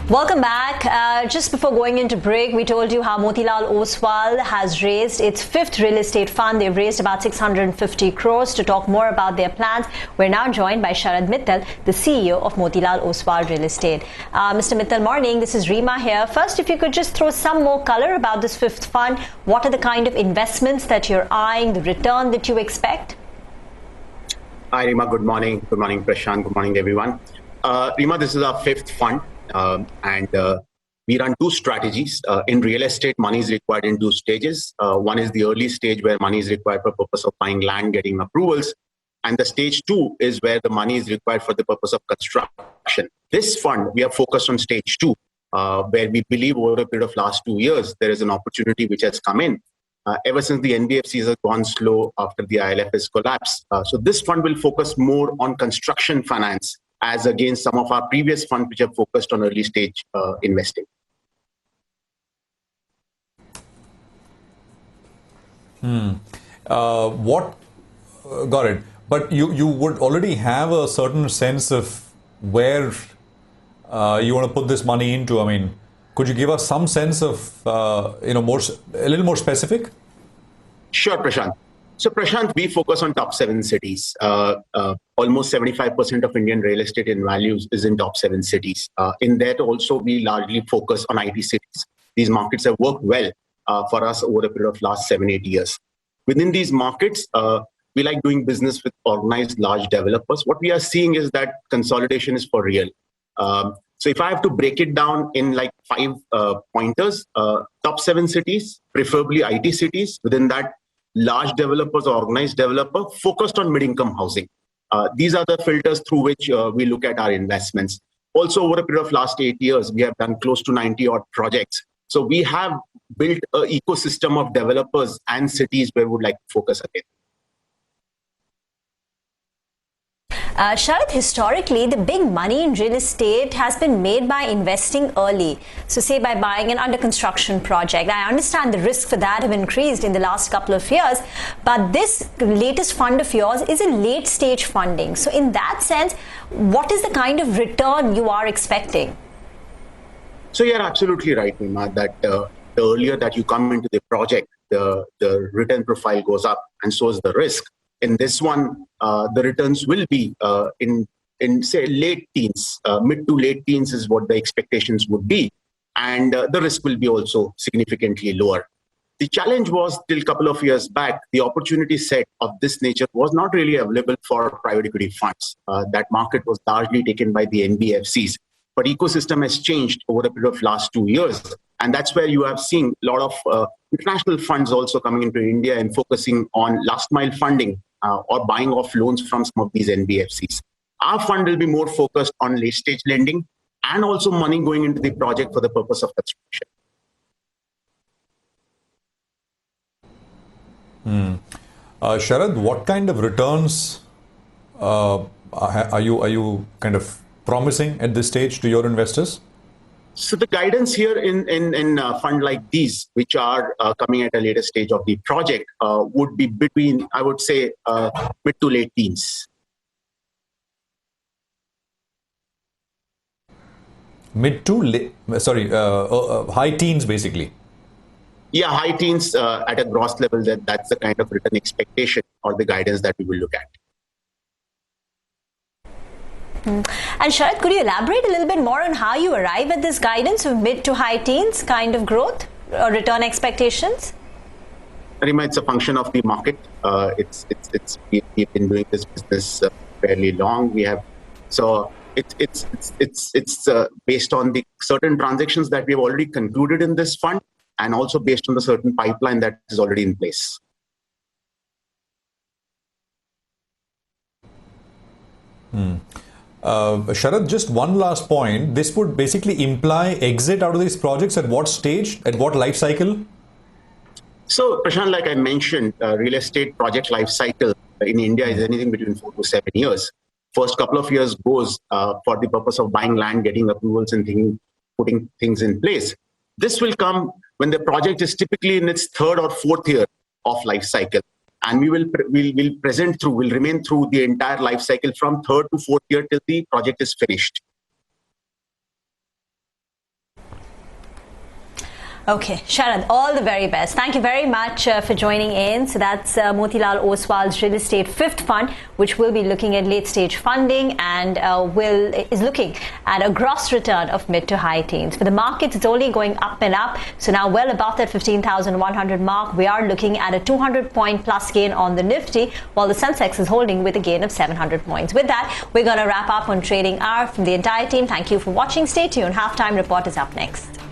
Welcome back. Just before going into break, we told you how Motilal Oswal has raised its fifth real estate fund. They've raised about 650 crores. To talk more about their plans, we're now joined by Sharad Mittal, the CEO of Motilal Oswal Real Estate. Mr. Mittal, morning. This is Rima here. First, if you could just throw some more color about this fifth fund. What are the kind of investments that you're eyeing, the return that you expect? Hi, Rima. Good morning. Good morning, Prashant. Good morning, everyone. Rima, this is our fifth fund. We run two strategies. In real estate, money is required in two stages. One is the early stage where money is required for the purpose of buying land, getting approvals. And the stage two is where the money is required for the purpose of construction. This fund, we are focused on stage two, where we believe over a period of last 2 years, there is an opportunity which has come in. Ever since the NBFCs have gone slow after the ILFS collapse. So this fund will focus more on construction finance as against some of our previous funds which have focused on early stage investing. Got it. But you would already have a certain sense of where you want to put this money into. I mean, could you give us some sense of, a little more specific? Sure, Prashant. So, Prashant, we focus on top 7 cities. Almost 75% of Indian real estate in values is in top 7 cities. In that also, we largely focus on IT cities. These markets have worked well for us over a period of last 7-8 years. Within these markets, we like doing business with organized large developers. What we are seeing is that consolidation is for real. So if I have to break it down in like 5 pointers, top 7 cities, preferably IT cities, within that large developers or organized developer focused on mid-income housing. These are the filters through which we look at our investments. Also, over a period of last 8 years, we have done close to 90 odd projects. So we have built an ecosystem of developers and cities where we would like to focus again. Sharad, historically, the big money in real estate has been made by investing early. So say by buying an under construction project. I understand the risk for that have increased in the last couple of years, but this latest fund of yours is a late stage funding. So in that sense, what is the kind of return you are expecting? So you're absolutely right, Nima, that the earlier that you come into the project, the return profile goes up and so is the risk. In this one, the returns will be in say late teens, mid to late teens is what the expectations would be. And the risk will be also significantly lower. The challenge was till a couple of years back, the opportunity set of this nature was not really available for private equity funds. That market was largely taken by the NBFCs. But ecosystem has changed over a period of last 2 years. And that's where you have seen a lot of international funds also coming into India and focusing on last mile funding or buying off loans from some of these NBFCs. Our fund will be more focused on late stage lending and also money going into the project for the purpose of construction. Sharad, what kind of returns are you kind of promising at this stage to your investors? So the guidance here in a fund like these, which are coming at a later stage of the project, would be between, I would say, mid to late teens. High teens, basically. Yeah, high teens at a gross level. That's the kind of return expectation or the guidance that we will look at. And Sharad, could you elaborate a little bit more on how you arrive at this guidance of mid to high teens kind of growth or return expectations? Rima, it's a function of the market. We've been doing this business fairly long. It's based on the certain transactions that we have already concluded in this fund, and also based on the certain pipeline that is already in place. Sharad, just one last point. This would basically imply exit out of these projects at what stage, at what life cycle? So, Prashant, like I mentioned, real estate project life cycle in India is anything between 4 to 7 years. First couple of years goes for the purpose of buying land, getting approvals and putting things in place. This will come when the project is typically in its 3rd or 4th year of life cycle. And we'll remain through the entire life cycle from 3rd to 4th year till the project is finished. Okay, Sharad, all the very best. Thank you very much for joining in. So that's Motilal Oswal's real estate fifth fund, which will be looking at late stage funding and is looking at a gross return of mid to high teens. For the markets, it's only going up and up. So now well above that 15,100 mark, we are looking at a 200 point plus gain on the Nifty, while the Sensex is holding with a gain of 700 points. With that, we're going to wrap up on Trading Hour. From the entire team, thank you for watching. Stay tuned. Halftime Report is up next.